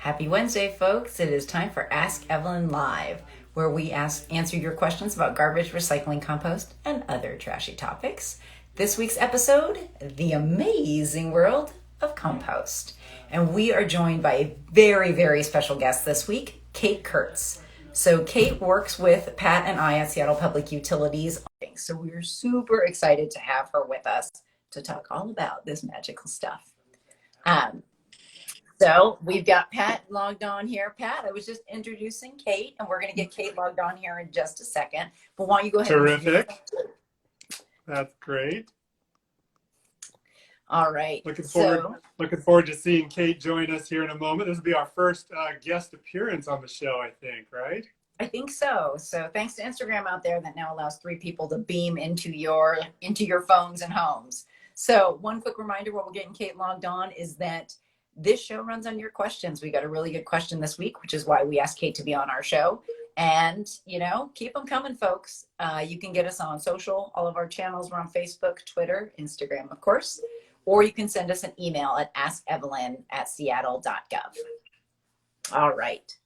Happy Wednesday, folks. It is time for Ask Evelyn Live, where we answer your questions about garbage, recycling, compost, and other trashy topics. This week's episode, the amazing world of compost. And we are joined by a very, very special guest this week, Kate Kurtz. So Kate works with Pat and I at Seattle Public Utilities. So we're super excited to have her with us to talk all about this magical stuff. So we've got Pat logged on here. Pat, I was just introducing Kate, and we're going to get Kate logged on here in just a second. But why don't you go ahead Terrific. That's great. All right. Looking forward to seeing Kate join us here in a moment. This will be our first guest appearance on the show, I think, right? I think so. So thanks to Instagram out there that now allows 3 people to beam into your phones and homes. So one quick reminder while we're getting Kate logged on is that this show runs on your questions. We got a really good question this week, which is why we asked Kate to be on our show. And, keep them coming, folks. You can get us on social. All of our channels, we're on Facebook, Twitter, Instagram, of course. Or you can send us an email at askevelyn@seattle.gov. All right.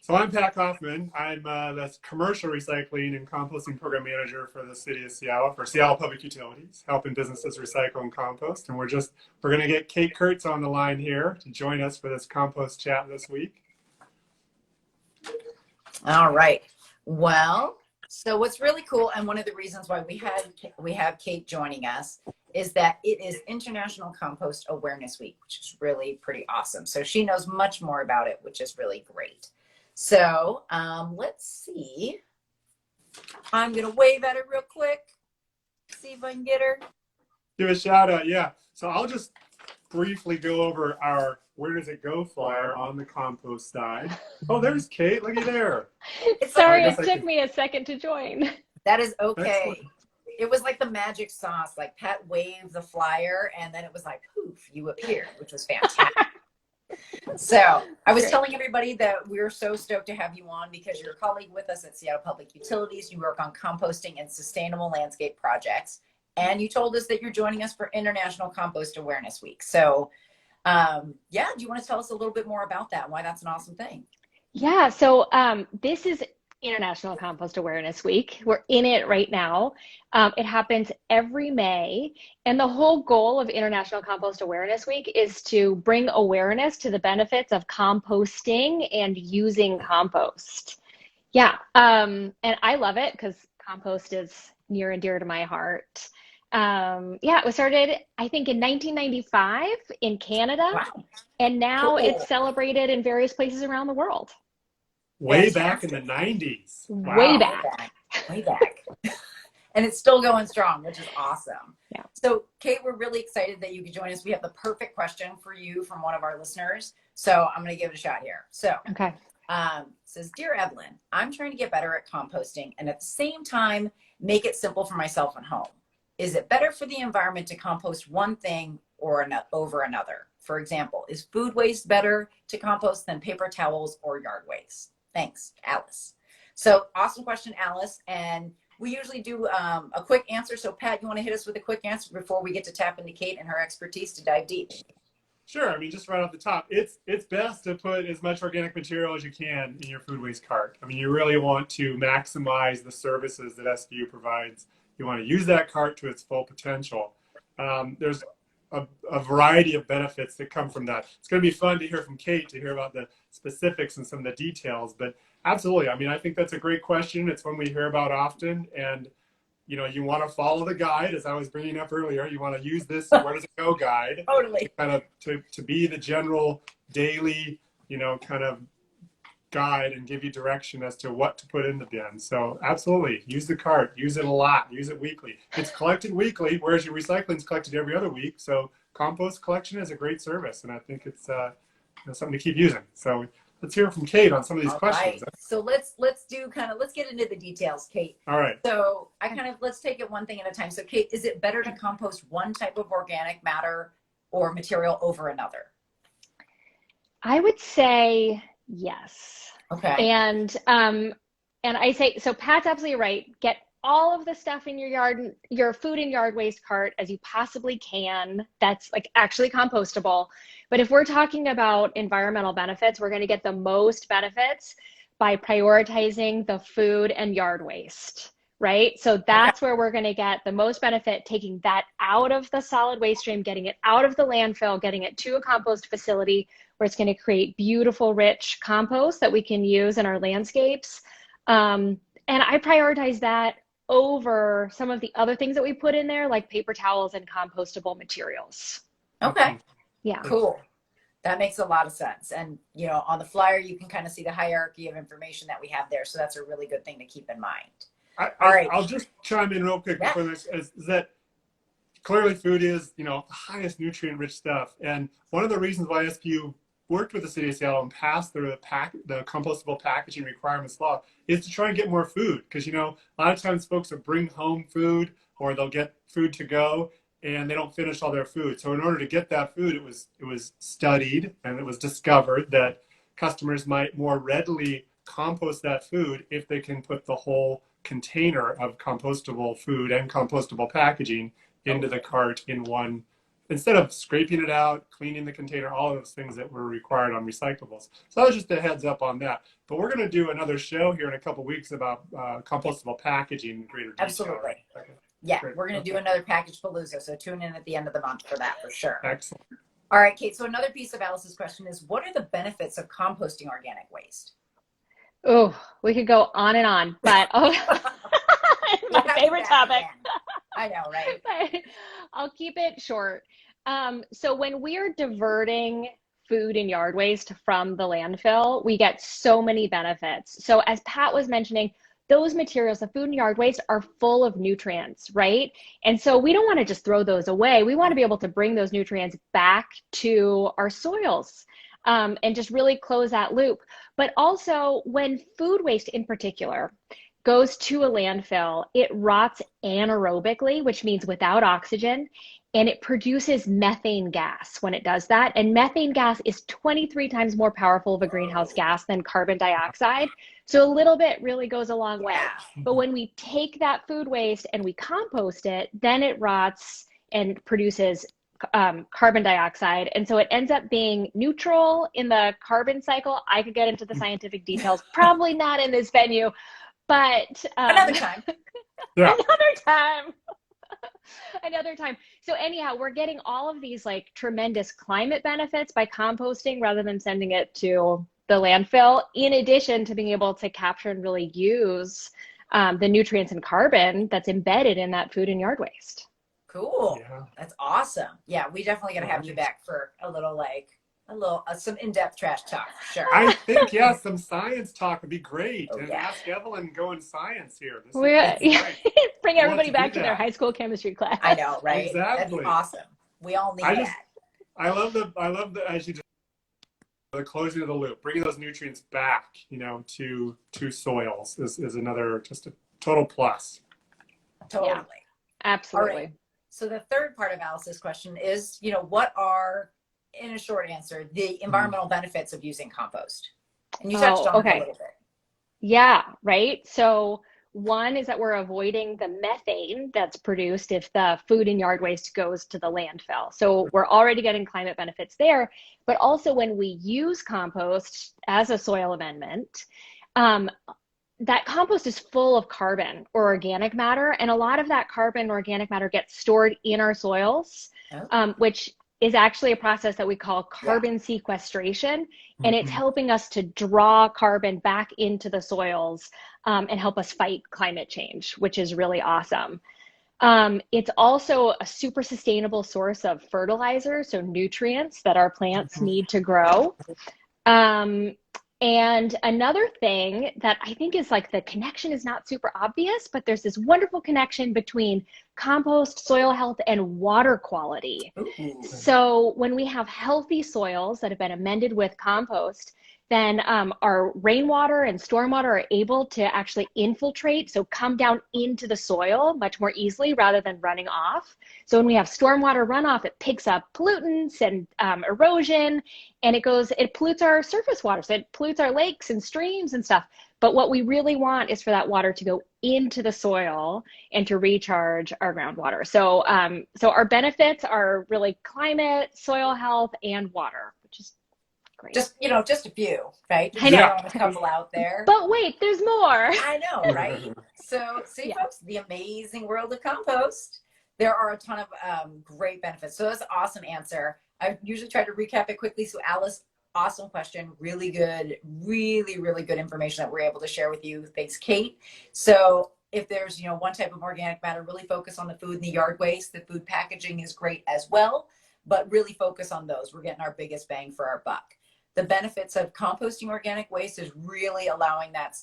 So I'm Pat Kaufman. I'm the commercial recycling and composting program manager for the city of Seattle, for Seattle Public Utilities, helping businesses recycle and compost. And we're going to get Kate Kurtz on the line here to join us for this compost chat this week. All right. Well, so what's really cool, and one of the reasons why we have Kate joining us, is that it is International Compost Awareness Week, which is really pretty awesome. So she knows much more about it, which is really great. So let's see. I'm going to wave at her real quick. See if I can get her. Give a shout out, yeah. So I'll just briefly go over our Where Does It Go flyer on the compost side. Oh, there's Kate. Looky there. Sorry, it took me a second to join. That is okay. Excellent. It was like the magic sauce. Like Pat waved the flyer and then it was like, poof, you appeared, which was fantastic. So I was telling everybody that we're so stoked to have you on because you're a colleague with us at Seattle Public Utilities. You work on composting and sustainable landscape projects. And you told us that you're joining us for International Compost Awareness Week. So do you want to tell us a little bit more about that and why that's an awesome thing? Yeah, so this is International Compost Awareness Week. We're in it right now. It happens every May. And the whole goal of International Compost Awareness Week is to bring awareness to the benefits of composting and using compost. Yeah, and I love it because compost is near and dear to my heart. It was started, I think, in 1995 in Canada. Wow. And now It's celebrated in various places around the world. Way back in the 90s. Wow. Way back. And it's still going strong, which is awesome. Yeah. So, Kate, we're really excited that you could join us. We have the perfect question for you from one of our listeners. So I'm going to give it a shot here. So, okay. Says, Dear Evelyn, I'm trying to get better at composting and at the same time, make it simple for myself and home. Is it better for the environment to compost one thing or over another? For example, is food waste better to compost than paper towels or yard waste? Thanks, Alice. So awesome question, Alice. And we usually do a quick answer. So Pat, you want to hit us with a quick answer before we get to tap into Kate and her expertise to dive deep? Sure. I mean, just right off the top, it's best to put as much organic material as you can in your food waste cart. I mean, you really want to maximize the services that SBU provides. You want to use that cart to its full potential. There's a variety of benefits that come from that. It's going to be fun to hear from Kate, to hear about the specifics and some of the details, but absolutely. I mean, I think that's a great question. It's one we hear about often, and you want to follow the guide, as I was bringing up earlier. You want to use this Where Does It Go guide Totally. kind of to be the general daily, kind of guide and give you direction as to what to put in the bin. So absolutely, use the cart, use it a lot, use it weekly. It's collected weekly, whereas your recycling is collected every other week. So compost collection is a great service, and I think it's something to keep using. So let's hear from Kate on some of these questions. Right. So let's get into the details, Kate. All right. So let's take it one thing at a time. So Kate, is it better to compost one type of organic matter or material over another? I would say yes. Okay. And I say, so Pat's absolutely right. Get all of the stuff in your yard, your food and yard waste cart as you possibly can. That's like actually compostable. But if we're talking about environmental benefits, we're going to get the most benefits by prioritizing the food and yard waste, right? So that's where we're going to get the most benefit, taking that out of the solid waste stream, getting it out of the landfill, getting it to a compost facility where it's going to create beautiful, rich compost that we can use in our landscapes. And I prioritize that over some of the other things that we put in there, like paper towels and compostable materials. Okay. Yeah. Cool. That makes a lot of sense. And, you know, on the flyer, you can kind of see the hierarchy of information that we have there. So that's a really good thing to keep in mind. All right. I'll just chime in real quick before this, is that clearly food is, you know, the highest nutrient rich stuff. And one of the reasons why SPU worked with the city of Seattle and passed the compostable packaging requirements law is to try and get more food. Because, you know, a lot of times folks will bring home food or they'll get food to go and they don't finish all their food. So in order to get that food, it was studied and it was discovered that customers might more readily compost that food if they can put the whole container of compostable food and compostable packaging into the cart in one, instead of scraping it out, cleaning the container, all of those things that were required on recyclables. So that was just a heads up on that. But we're going to do another show here in a couple of weeks about compostable packaging in greater detail. Absolutely. Right? Yeah, Great. we're going to do another package palooza. So tune in at the end of the month for that for sure. Excellent. All right, Kate. So another piece of Alice's question is, what are the benefits of composting organic waste? Oh, we could go on and on, but my favorite topic. I know, right? But I'll keep it short. So when we're diverting food and yard waste from the landfill, we get so many benefits. So as Pat was mentioning, those materials, the food and yard waste, are full of nutrients, right? And so we don't want to just throw those away. We want to be able to bring those nutrients back to our soils. And just really close that loop. But also when food waste in particular goes to a landfill, it rots anaerobically, which means without oxygen, and it produces methane gas when it does that. And methane gas is 23 times more powerful of a greenhouse gas than carbon dioxide. So a little bit really goes a long way. But when we take that food waste and we compost it, then it rots and produces carbon dioxide. And so it ends up being neutral in the carbon cycle. I could get into the scientific details, probably not in this venue, but another time. Another time. So anyhow, we're getting all of these like tremendous climate benefits by composting rather than sending it to the landfill, in addition to being able to capture and really use the nutrients and carbon that's embedded in that food and yard waste. Cool. Yeah. That's awesome. Yeah, we definitely got to have you back for some in-depth trash talk, for sure. I think, some science talk would be great. And Ask Evelyn going science here. Bring everybody back to their high school chemistry class. I know, right? Exactly. That's awesome. We all need that. I love the as you just the closing of the loop, bringing those nutrients back, you know, to soils is another, just a total plus. Totally. Yeah, absolutely. All right. So the third part of Alice's question is, you know, what are, in a short answer, the environmental benefits of using compost? And you touched on it a little bit. Yeah, right. So one is that we're avoiding the methane that's produced if the food and yard waste goes to the landfill. So we're already getting climate benefits there. But also when we use compost as a soil amendment, that compost is full of carbon or organic matter. And a lot of that carbon or organic matter gets stored in our soils, which is actually a process that we call carbon sequestration. And it's helping us to draw carbon back into the soils and help us fight climate change, which is really awesome. It's also a super sustainable source of fertilizer, so nutrients that our plants need to grow. And another thing that I think is like the connection is not super obvious, but there's this wonderful connection between compost, soil health, and water quality. Ooh. So when we have healthy soils that have been amended with compost, then our rainwater and stormwater are able to actually infiltrate, so come down into the soil much more easily rather than running off. So when we have stormwater runoff, it picks up pollutants and erosion, and it pollutes our surface water, so it pollutes our lakes and streams and stuff. But what we really want is for that water to go into the soil and to recharge our groundwater. So, so our benefits are really climate, soil health, and water, which is great. Just, just a few, right? Just I know. throwing a couple out there. But wait, there's more. I know, right? So, see, folks, the amazing world of compost. There are a ton of great benefits. So that's an awesome answer. I usually try to recap it quickly. So Alice, awesome question. Really good, really, really good information that we're able to share with you. Thanks, Kate. So if there's, one type of organic matter, really focus on the food and the yard waste. The food packaging is great as well, but really focus on those. We're getting our biggest bang for our buck. The benefits of composting organic waste is really allowing that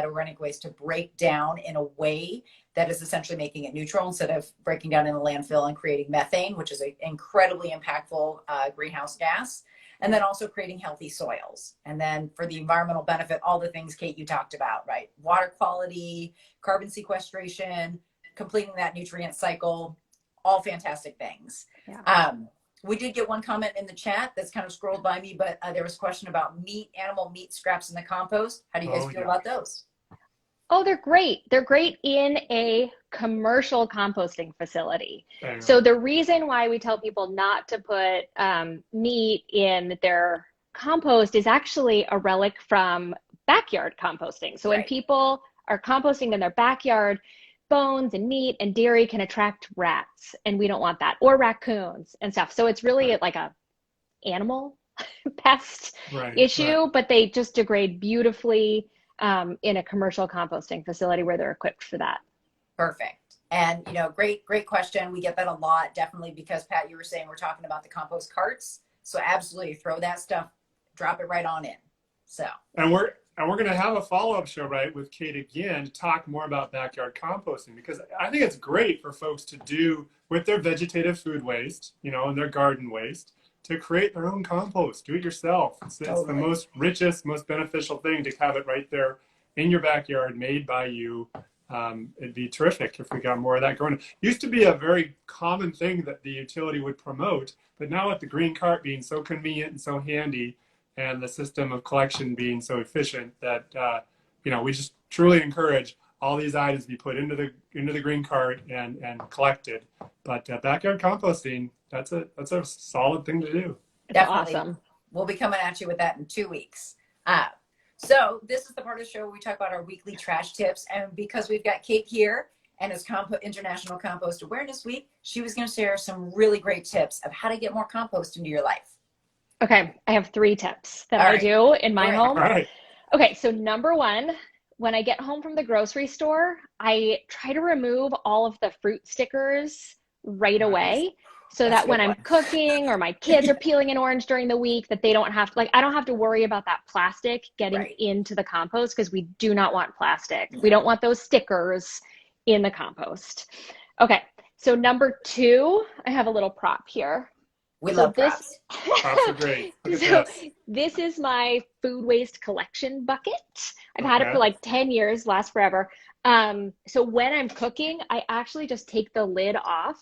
organic waste to break down in a way that is essentially making it neutral instead of breaking down in a landfill and creating methane, which is an incredibly impactful greenhouse gas. And then also creating healthy soils. And then for the environmental benefit, all the things, Kate, you talked about, right? Water quality, carbon sequestration, completing that nutrient cycle, all fantastic things. Yeah. We did get one comment in the chat that's kind of scrolled by me, but there was a question about animal meat scraps in the compost. How do you guys feel about those? Oh, they're great. They're great in a commercial composting facility. So the reason why we tell people not to put meat in their compost is actually a relic from backyard composting. So when people are composting in their backyard, bones and meat and dairy can attract rats, and we don't want that, or raccoons and stuff. So it's really like a animal pest issue, but they just degrade beautifully in a commercial composting facility where they're equipped for that. Perfect. And, great question. We get that a lot, definitely, because Pat, you were saying we're talking about the compost carts. So absolutely throw that stuff, drop it right on in. So. And we're going to have a follow-up show, right, with Kate again to talk more about backyard composting, because I think it's great for folks to do with their vegetative food waste, and their garden waste, to create their own compost. Do it yourself. It's the most richest, most beneficial thing to have it right there in your backyard, made by you. It'd be terrific if we got more of that going. It used to be a very common thing that the utility would promote, but now with the green cart being so convenient and so handy, and the system of collection being so efficient, that we just truly encourage all these items to be put into the green cart and collected. But backyard composting, that's a solid thing to do. Definitely. Awesome. We'll be coming at you with that in 2 weeks. So this is the part of the show where we talk about our weekly trash tips. And because we've got Kate here and it's International Compost Awareness Week, she was going to share some really great tips of how to get more compost into your life. Okay, I have 3 tips that I do in my home. All right. Okay, so number 1, when I get home from the grocery store, I try to remove all of the fruit stickers right away, so that when I'm cooking or my kids are peeling an orange during the week, that they don't have to, I don't have to worry about that plastic getting into the compost, because we do not want plastic. We don't want those stickers in the compost. Okay, so number 2, I have a little prop here. We love props. Props are great. This is my food waste collection bucket. I've had it for like 10 years, lasts forever. So when I'm cooking, I actually just take the lid off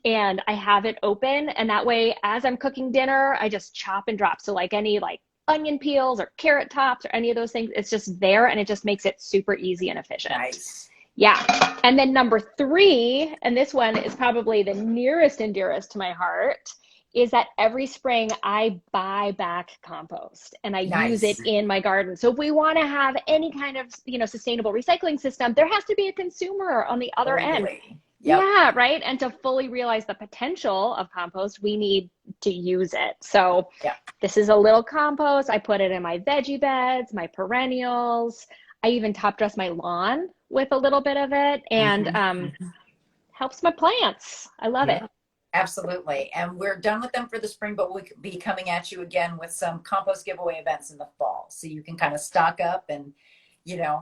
and I have it open. And that way, as I'm cooking dinner, I just chop and drop. So like any onion peels or carrot tops or any of those things, it's just there, and it just makes it super easy and efficient. Nice. Yeah. And then number 3, and this one is probably the nearest and dearest to my heart, is that every spring I buy back compost and I use it in my garden. So if we want to have any kind of, sustainable recycling system, there has to be a consumer on the other end. Yep. Yeah, right. And to fully realize the potential of compost, we need to use it. So this is a little compost. I put it in my veggie beds, my perennials. I even top dress my lawn with a little bit of it, and helps my plants. I love it. Absolutely. And we're done with them for the spring, but we'll be coming at you again with some compost giveaway events in the fall. So you can kind of stock up and,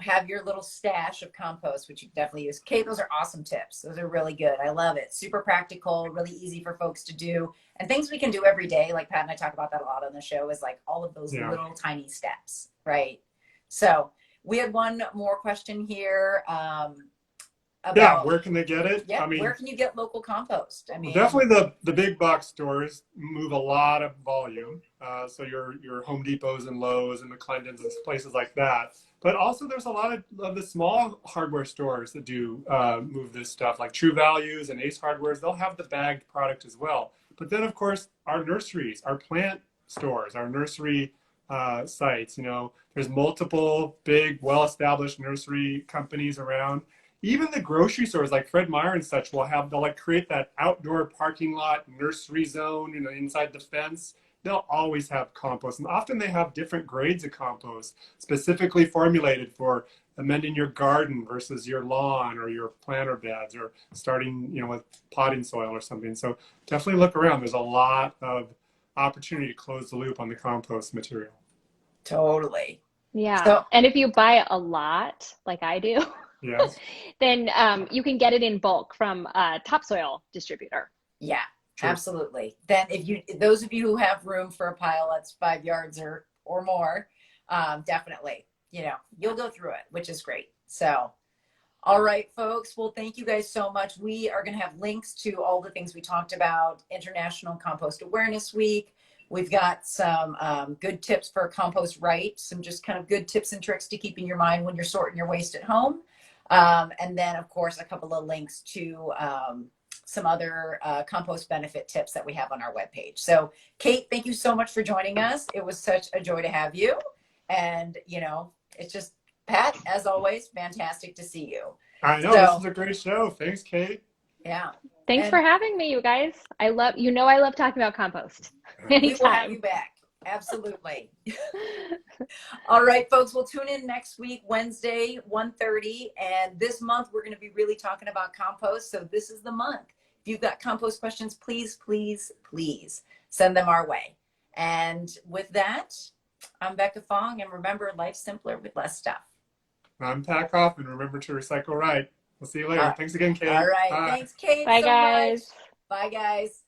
have your little stash of compost, which you can definitely use. Kate, those are awesome tips. Those are really good. I love it. Super practical, really easy for folks to do, and things we can do every day. Like Pat and I talk about that a lot on the show, is like all of those little tiny steps, right? So we had one more question here. about where can they get it? yeah, I mean, where can you get local compost? I mean, definitely the big box stores move a lot of volume. So your Home Depots and Lowe's and McClendon's and places like that. But also there's a lot of the small hardware stores that do move this stuff, like True Values and Ace Hardwares. They'll have the bagged product as well. But then, of course, our nurseries, our plant stores, our nursery sites, there's multiple big, well-established nursery companies around. Even the grocery stores like Fred Meyer and such they'll like create that outdoor parking lot nursery zone, inside the fence. They'll always have compost. And often they have different grades of compost specifically formulated for amending your garden versus your lawn or your planter beds, or starting, with potting soil or something. So definitely look around. There's a lot of opportunity to close the loop on the compost material. totally. Yeah. So, And if you buy a lot, like I do, Yes. then you can get it in bulk from a topsoil distributor. yeah, True. absolutely. Then those of you who have room for a pile that's 5 yards or more, definitely, you'll go through it, which is great. So, all right, folks. Well, thank you guys so much. We are going to have links to all the things we talked about. International Compost Awareness Week. We've got some good tips for compost right. Some just kind of good tips and tricks to keep in your mind when you're sorting your waste at home. And then, of course, a couple of links to some other compost benefit tips that we have on our webpage. So, Kate, thank you so much for joining us. It was such a joy to have you. And, it's just, Pat, as always, fantastic to see you. I know, this is a great show. Thanks, Kate. Yeah. Thanks for having me, you guys. I love talking about compost. Anytime. We will have you back. Absolutely. All right, folks, we'll tune in next week, Wednesday, 1:30. And this month, we're going to be really talking about compost. So this is the month. If you've got compost questions, please, please, please send them our way. And with that, I'm Becca Fong. And remember, life's simpler with less stuff. I'm Pat Kaufman. Remember to recycle right. We'll see you later. Thanks again, Kate. All right. Bye. Thanks, Kate. Bye, so guys. Much. Bye, guys.